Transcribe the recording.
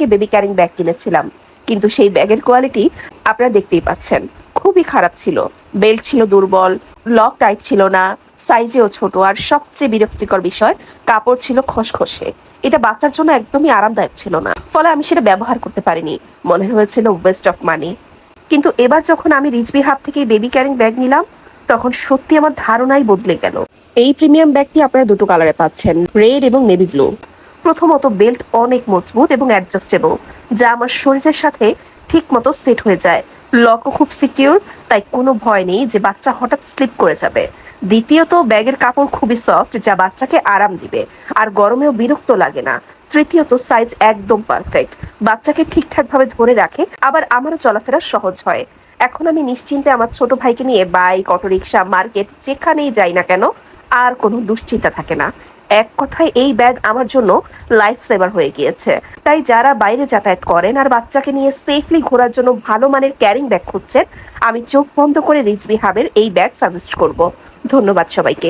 থেকে baby carrying bag কিনেছিলাম, কিন্তু সেই ব্যাগের কোয়ালিটি আপনারা দেখতেই পাচ্ছেন, খুবই খারাপ ছিল। বেল্ট ছিল দুর্বল, লক টাইট ছিল না, সাইজেও ছোট, আর সবচেয়ে বিরক্তিকর বিষয় কাপড় ছিল খসখসে। এটা বাচ্চার জন্য একদমই আরামদায়ক ছিল না, ফলে আমি সেটা ব্যবহার করতে পারিনি। মনে হয়েছিল ওয়েস্ট অফ মানি। কিন্তু এবার যখন আমি রিজবি হাব থেকে বেবি ক্যারিং ব্যাগ নিলাম, তখন সত্যি আমার ধারণাই বদলে গেল। এই প্রিমিয়াম ব্যাগটি আপনারা দুটো কালারে পাচ্ছেন, রেড এবং নেভি ব্লু। প্রথমত বেল্ট অনেক মজবুত এবং অ্যাডজাস্টেবল, যা আমার শরীরের সাথে ঠিক মতো সেট হয়ে যায়। লকও খুব সিকিউর, তাই কোনো ভয় নেই যে বাচ্চা হঠাৎ স্লিপ করে যাবে। দ্বিতীয়ত ব্যাগের কাপড় খুবই সফট, যা বাচ্চাকে আরাম দিবে আর গরমেও বিরক্ত লাগে না। তৃতীয়ত সাইজ একদম পারফেক্ট, বাচ্চাকে ঠিকঠাক ভাবে ধরে রাখে, আবার আমারও চলাফেরা সহজ হয়। এখন আমি নিশ্চিন্তে আমার ছোট ভাইকে নিয়ে বাইক, অটোরিকশা, মার্কেট যেখানেই যাই না কেন, আর কোনো দুশ্চিন্তা থাকে না। এক কথায় এই ব্যাগ আমার জন্য লাইফ সেভার হয়ে গিয়েছে। তাই যারা বাইরে যাতায়াত করেন আর বাচ্চাকে নিয়ে সেফলি ঘোরার জন্য ভালো মানের ক্যারিং ব্যাগ খুঁজছেন, আমি চোখ বন্ধ করে রিজবি হাবের এই ব্যাগ সাজেস্ট করব। ধন্যবাদ সবাইকে।